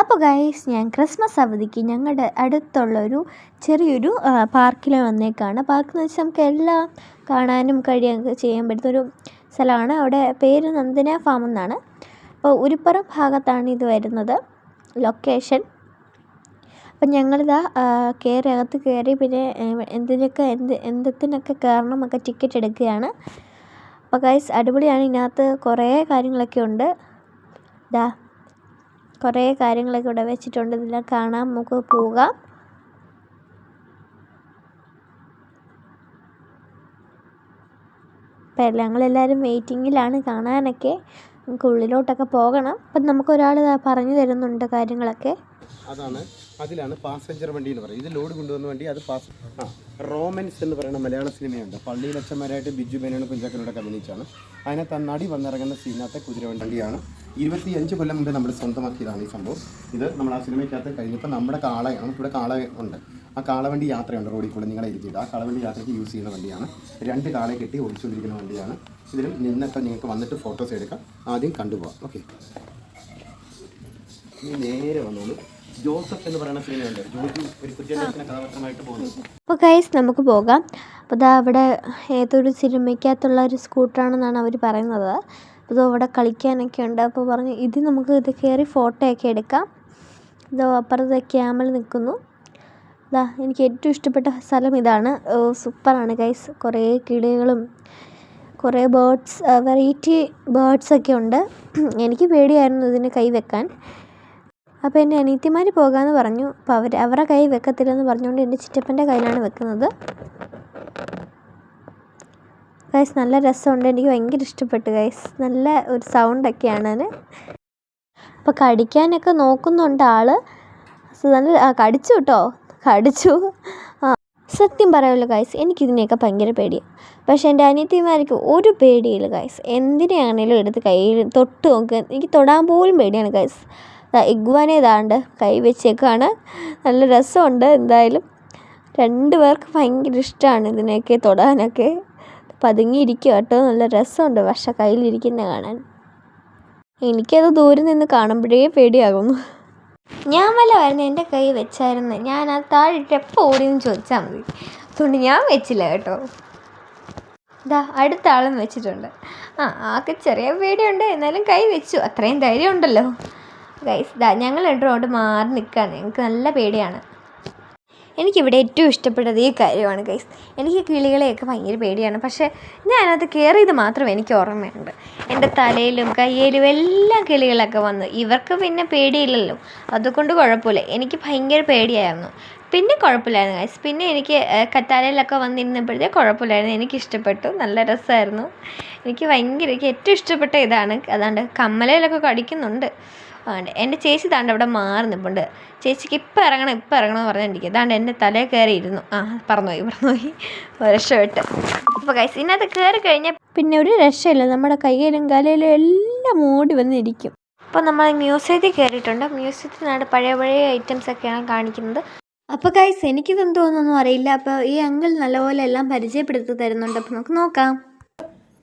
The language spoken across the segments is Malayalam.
അപ്പോൾ ഗൈസ്, ഞാൻ ക്രിസ്മസ് അവധിക്ക് ഞങ്ങളുടെ അടുത്തുള്ളൊരു ചെറിയൊരു പാർക്കിൽ വന്നേക്കാണ്. പാർക്കെന്ന് വെച്ചാൽ നമുക്ക് എല്ലാം കാണാനും കഴിയുകയൊക്കെ ചെയ്യാൻ പറ്റുന്നൊരു സ്ഥലമാണ്. അവിടെ പേര് നന്ദന ഫാം എന്നാണ്. അപ്പോൾ ഉരുപ്പുറം ഭാഗത്താണ് ഇത് വരുന്നത് ലൊക്കേഷൻ. അപ്പം ഞങ്ങളിതാ അകത്ത് കയറി, പിന്നെ എന്തിനൊക്കെ കയറണം എന്നൊക്കെ ടിക്കറ്റ് എടുക്കുകയാണ്. അപ്പോൾ ഗൈസ് അടിപൊളിയാണ്. ഇതിനകത്ത് കുറേ കാര്യങ്ങളൊക്കെ ഉണ്ട്. കുറേ കാര്യങ്ങളൊക്കെ ഇവിടെ വെച്ചിട്ടുണ്ട്. ഇതെല്ലാം കാണാൻ നമുക്ക് പോകാം. അപ്പം ഞങ്ങളെല്ലാവരും വെയിറ്റിങ്ങിലാണ് കാണാനൊക്കെ. നമുക്ക് ഉള്ളിലോട്ടൊക്കെ പോകണം. അപ്പം നമുക്കൊരാൾ പറഞ്ഞു തരുന്നുണ്ട് കാര്യങ്ങളൊക്കെ. അതിലാണ് പാസഞ്ചർ വണ്ടി എന്ന് പറയുന്നത്. ഇത് ലോഡ് കൊണ്ടുവന്ന വണ്ടി. അത് റോമൻസ് എന്ന് പറയുന്ന മലയാള സിനിമയുണ്ട്. പള്ളിയിലച്ചന്മാരായിട്ട് ബിജു മേനോനും കുഞ്ചാക്കോനോടൊക്കെ അഭിനയിച്ചാണ്. അതിനകത്ത് നടി വന്നിറങ്ങുന്ന സീനകത്തെ കുതിരവണ്ടിയാണ്. 25 കൊല്ലം മുമ്പ് നമ്മൾ സ്വന്തമാക്കിയതാണ് ഈ സംഭവം. ഇത് നമ്മൾ ആ സിനിമയ്ക്കകത്ത് കഴിഞ്ഞപ്പോൾ നമ്മുടെ ഇവിടെ കാള ഉണ്ട്. ആ കാളവണ്ടി യാത്രയുണ്ട് റോഡിൽ കൂടെ നിങ്ങളെ ഇരുത്തിയിട്ട്. ആ കാളവണ്ടി യാത്രയ്ക്ക് യൂസ് ചെയ്യുന്ന വണ്ടിയാണ്. 2 കാളയെ കെട്ടി ഓടിച്ചുകൊണ്ടിരിക്കുന്ന വണ്ടിയാണ്. ഇതിലും നിന്നൊക്കെ നിങ്ങൾക്ക് വന്നിട്ട് ഫോട്ടോസ് എടുക്കാം. ആദ്യം കണ്ടുപോകാം. ഓക്കെ, നേരെ വന്നോളൂ. ജോസഫ് എന്ന് പറയുന്ന സിനിമയുണ്ട്. ഒരു കുറ്റന്വേഷണ കഥാപാത്രമായിട്ട് പോകുന്നു. അപ്പോൾ ഗൈസ് നമുക്ക് പോകാം. അപ്പോൾ അവിടെ ഏതൊരു സിനിമയ്ക്കകത്തുള്ള ഒരു സ്കൂട്ടറാണെന്നാണ് അവർ പറയുന്നത്. അപ്പോൾ അവിടെ കളിക്കാനൊക്കെ ഉണ്ട്. അപ്പോൾ പറഞ്ഞു ഇത് കയറി ഫോട്ടോയൊക്കെ എടുക്കാം. അപ്പുറത്ത് ക്യാമൽ നിൽക്കുന്നു. എനിക്ക് ഏറ്റവും ഇഷ്ടപ്പെട്ട സ്ഥലം ഇതാണ്. സൂപ്പറാണ് ഗൈസ്. കുറേ കിളികളും കുറേ വെറൈറ്റി ബേർഡ്സൊക്കെ ഉണ്ട്. എനിക്ക് പേടിയായിരുന്നു ഇതിന് കൈ വെക്കാൻ. അപ്പോൾ എൻ്റെ അനിയത്തിമാർ പോകാമെന്ന് പറഞ്ഞു. അപ്പോൾ അവരുടെ കൈ വെക്കത്തില്ലെന്ന് പറഞ്ഞുകൊണ്ട് എൻ്റെ ചിറ്റപ്പൻ്റെ കയ്യിലാണ് വെക്കുന്നത്. ഗൈസ് നല്ല രസമുണ്ട്. എനിക്ക് ഭയങ്കര ഇഷ്ടപ്പെട്ടു ഗൈസ്. നല്ല ഒരു സൗണ്ടൊക്കെയാണ് അതിന്. അപ്പോൾ കടിക്കാനൊക്കെ നോക്കുന്നുണ്ട് ആൾ. നല്ല കടിച്ചു കേട്ടോ, കടിച്ചു. സത്യം പറയുമല്ലോ ഗൈസ്, എനിക്കിതിനെയൊക്കെ ഭയങ്കര പേടിയാണ്. പക്ഷേ എൻ്റെ അനിയത്തിമാർക്ക് ഒരു പേടിയില്ല ഗൈസ്. എന്തിനാണെങ്കിലും എടുത്ത് കയ്യിൽ തൊട്ട് നോക്കുക. എനിക്ക് തൊടാൻ പോലും പേടിയാണ് ഗൈസ്. ഇഗ്വാനെ ഇതാണ്ട് കൈ വെച്ചേക്കാണ്. നല്ല രസമുണ്ട്. എന്തായാലും 2 പേർക്ക് ഭയങ്കര ഇഷ്ടമാണ് ഇതിനെയൊക്കെ തൊടാനൊക്കെ. പതുങ്ങിയിരിക്കുക കേട്ടോ. നല്ല രസമുണ്ട് പക്ഷെ കയ്യിലിരിക്കുന്ന കാണാൻ. എനിക്കത് ദൂരെ നിന്ന് കാണുമ്പോഴേ പേടിയാകുന്നു. ഞാൻ വല്ലതായിരുന്നു എൻ്റെ കൈ വെച്ചായിരുന്നു, ഞാൻ അത് താഴെയിട്ട് എപ്പോൾ ഓടിയെന്ന് ചോദിച്ചാൽ മതി. അതുകൊണ്ട് ഞാൻ വെച്ചില്ല കേട്ടോ. അടുത്ത ആളും വെച്ചിട്ടുണ്ട്. ആൾക്ക് ചെറിയ പേടിയുണ്ട്, എന്നാലും കൈ വെച്ചു. അത്രയും ധൈര്യം ഉണ്ടല്ലോ ഗൈസ്. ഞങ്ങൾ 2 റോഡ് മാറി നിൽക്കുകയാണ്. ഞങ്ങൾക്ക് നല്ല പേടിയാണ്. എനിക്കിവിടെ ഏറ്റവും ഇഷ്ടപ്പെട്ടത് ഈ കാര്യമാണ് ഗൈസ്. എനിക്ക് കിളികളെയൊക്കെ ഭയങ്കര പേടിയാണ്. പക്ഷേ ഞാനത് കയറിയത് മാത്രം എനിക്ക് ഓർമ്മയുണ്ട്. എൻ്റെ തലയിലും കയ്യിലും എല്ലാം കിളികളൊക്കെ വന്നു. ഇവർക്ക് പിന്നെ പേടിയില്ലല്ലോ, അതുകൊണ്ട് കുഴപ്പമില്ല. എനിക്ക് ഭയങ്കര പേടിയായിരുന്നു. പിന്നെ കുഴപ്പമില്ലായിരുന്നു ഗൈസ്. പിന്നെ എനിക്ക് തലയിലൊക്കെ വന്നിരുന്നപ്പോഴത്തേ കുഴപ്പമില്ലായിരുന്നു. എനിക്കിഷ്ടപ്പെട്ടു. നല്ല രസമായിരുന്നു. എനിക്ക് ഏറ്റവും ഇഷ്ടപ്പെട്ട ഇതാണ്. അതാണ്ട് കമ്മലയിലൊക്കെ കടിക്കുന്നുണ്ട്. എൻ്റെ ചേച്ചി താണ്ട് അവിടെ മാറി നിൽപ്പുണ്ട്. ചേച്ചിക്ക് ഇപ്പം ഇറങ്ങണം എന്ന് പറഞ്ഞിരിക്കും. അതാണ്ട് എൻ്റെ തലയിൽ കയറി ഇരുന്നു. പറഞ്ഞുപോയി രക്ഷപ്പെട്ട്. അപ്പോൾ ഗൈസ് ഇതിനകത്ത് കയറി കഴിഞ്ഞാൽ പിന്നെ ഒരു രക്ഷയില്ല. നമ്മുടെ കയ്യിലും കാലയിലും എല്ലാം മൂടി വന്നിരിക്കും. അപ്പോൾ നമ്മൾ മ്യൂസിയത്തിൽ കയറിയിട്ടുണ്ട്. മ്യൂസിയത്തിനാണ് പഴയ ഐറ്റംസൊക്കെയാണ് കാണിക്കുന്നത്. അപ്പോൾ ഗൈസ് എനിക്കിതെന്തോന്നൊന്നും അറിയില്ല. അപ്പോൾ ഈ അങ്കിൾ നല്ലപോലെ എല്ലാം പരിചയപ്പെടുത്തി തരുന്നുണ്ട്. അപ്പോൾ നമുക്ക് നോക്കാം.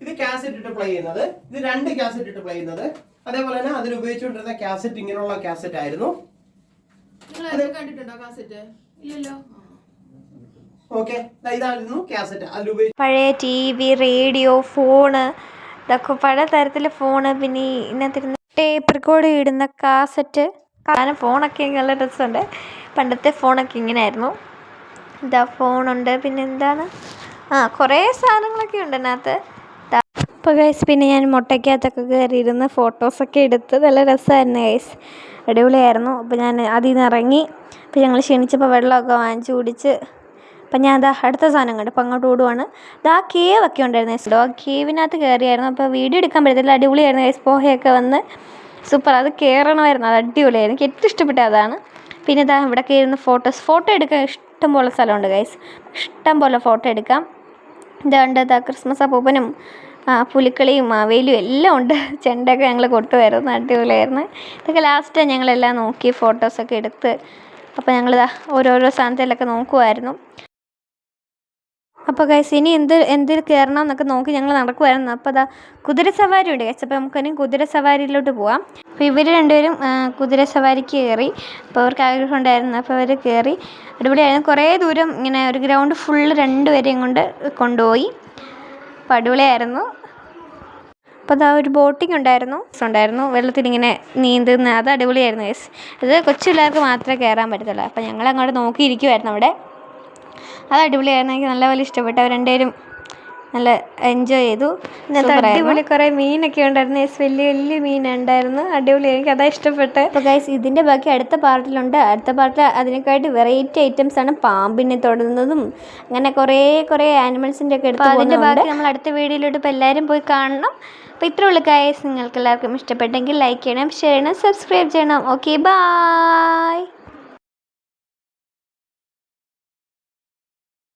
ഇത് കാസറ്റ് ഇട്ട് പ്ലേ ചെയ്യുന്നത്. ഇത് 2 കാസറ്റ് ഇട്ട് പ്ലേ ചെയ്യുന്നത്. അതേപോലെ തന്നെ അതിൽ ഉപയോഗിച്ചുകൊണ്ടിരുന്ന കാസറ്റ് ഇങ്ങനെയുള്ള കാസറ്റ് ആയിരുന്നു. ഇതായിരുന്നു കാസറ്റ്. പഴയ TV, റേഡിയോ, ഫോണ്, ഇതൊക്കെ പല തരത്തിലെ ഫോണ്. പിന്നെ ഇതിനകത്തിരുന്ന് ടേപ്പ് റെക്കോർഡ് ഇടുന്ന കാസറ്റ്. കാരണം ഫോണൊക്കെ നല്ല രസമുണ്ട്. പണ്ടത്തെ ഫോണൊക്കെ ഇങ്ങനെ ആയിരുന്നു. ഫോണുണ്ട്. പിന്നെ എന്താണ് കുറേ സാധനങ്ങളൊക്കെ ഉണ്ട് അതിനകത്ത്. അപ്പോൾ ഗൈസ് പിന്നെ ഞാൻ മുട്ടയ്ക്കകത്തൊക്കെ കയറിയിരുന്ന് ഫോട്ടോസൊക്കെ എടുത്ത് നല്ല രസമായിരുന്നു ഗൈസ്. അടിപൊളിയായിരുന്നു. അപ്പോൾ ഞാൻ അതിൽ നിന്ന് ഇറങ്ങി. അപ്പോൾ ഞങ്ങൾ ക്ഷണിച്ചപ്പോൾ വെള്ളമൊക്കെ വാങ്ങിച്ച് കുടിച്ച്. അപ്പം ഞാൻ അടുത്ത സാധനം കണ്ടു. അപ്പോൾ അങ്ങോട്ട് ഓടുവാണ്. കേവൊക്കെ ഉണ്ടായിരുന്നു ഗൈസ്. ആ കേവിനകത്ത് കയറിയായിരുന്നു. അപ്പോൾ വീഡിയോ എടുക്കാൻ പറ്റത്തില്ല. അടിപൊളിയായിരുന്നു ഗൈസ്. പോഹയൊക്കെ വന്ന് സൂപ്പർ. അത് കയറണമായിരുന്നു. അത് അടിപൊളിയായിരുന്നു. എനിക്ക് ഏറ്റവും ഇഷ്ടപ്പെട്ട അതാണ്. പിന്നെ ഇവിടെ കയറുന്ന ഫോട്ടോ എടുക്കാൻ ഇഷ്ടംപോലെ സ്ഥലമുണ്ട് ഗൈസ്. ഇഷ്ടംപോലെ ഫോട്ടോ എടുക്കാം. ഇതുണ്ട് ക്രിസ്മസ് അപ്പൂപ്പനും പുലിക്കളിയും മാവേലിയും എല്ലാം ഉണ്ട്. ചെണ്ടയൊക്കെ ഞങ്ങൾ കൊട്ടുമായിരുന്നു. അടിപൊളിയായിരുന്നു. ഇതൊക്കെ ലാസ്റ്റ് ഞങ്ങളെല്ലാം നോക്കി ഫോട്ടോസൊക്കെ എടുത്ത്. അപ്പോൾ ഞങ്ങളിതാ ഓരോരോ സ്ഥാനത്തിലൊക്കെ നോക്കുമായിരുന്നു. അപ്പോൾ ഗൈസ് ഇനി എന്തിൽ കയറണം എന്നൊക്കെ നോക്കി ഞങ്ങൾ നടക്കുമായിരുന്നു. അപ്പോൾ കുതിര സവാരി ഉണ്ട് ഗൈസ്. അപ്പോൾ നമുക്കിനി കുതിര സവാരിയിലോട്ട് പോവാം. അപ്പോൾ ഇവർ രണ്ടുപേരും കുതിര സവാരിക്ക് കയറി. അപ്പോൾ അവർക്ക് ആഗ്രഹം ഉണ്ടായിരുന്നു, അപ്പോൾ അവർ കയറി. അടിപൊളിയായിരുന്നു. കുറേ ദൂരം ഇങ്ങനെ ഒരു ഗ്രൗണ്ട് ഫുള്ള് രണ്ടുപേരെയും കൊണ്ട് കൊണ്ടുപോയി. അപ്പോൾ അടിപൊളിയായിരുന്നു. അപ്പോൾ അതാ ഒരു ബോട്ടിംഗ് ഉണ്ടായിരുന്നു വെള്ളത്തിലിങ്ങനെ നീന്തുന്ന, അത് അടിപൊളിയായിരുന്നു ഗൈസ്. ഇത് കൊച്ചു പിള്ളേർക്ക് മാത്രമേ കയറാൻ പറ്റത്തുള്ളൂ. അപ്പോൾ ഞങ്ങൾ അങ്ങോട്ട് നോക്കിയിരിക്കുമായിരുന്നു അവിടെ. അത് അടിപൊളിയായിരുന്നു. എനിക്ക് നല്ലപോലെ ഇഷ്ടപ്പെട്ടു. അവർ രണ്ടുപേരും നല്ല എൻജോയ് ചെയ്തു. അടിപൊളി കുറേ മീനൊക്കെ ഉണ്ടായിരുന്നു ഗൈസ്. വലിയ വലിയ മീനുണ്ടായിരുന്നു. അടിപൊളി, എനിക്ക് അതാ ഇഷ്ടപ്പെട്ടത്. അപ്പോൾ ഗൈസ് ഇതിൻ്റെ ബാക്കി അടുത്ത പാർട്ടിലുണ്ട്. അടുത്ത പാർട്ടിൽ അതിനേക്കായിട്ട് വെറൈറ്റി ഐറ്റംസ് ആണ്. പാമ്പിനെ തൊടുന്നതും അങ്ങനെ കുറേ ആനിമൽസിൻ്റെ ഒക്കെ എടുത്ത് അതിൻ്റെ ബാക്കി നമ്മൾ അടുത്ത വീഡിയോയിലോട്ട് ഇപ്പോൾ എല്ലാവരും പോയി കാണണം. അപ്പോൾ ഇത്രേ ഉള്ളൂ ഗൈസ്. നിങ്ങൾക്ക് എല്ലാവർക്കും ഇഷ്ടപ്പെട്ടെങ്കിൽ ലൈക്ക് ചെയ്യണം, ഷെയർ ചെയ്യണം, സബ്സ്ക്രൈബ് ചെയ്യണം. Okay, by.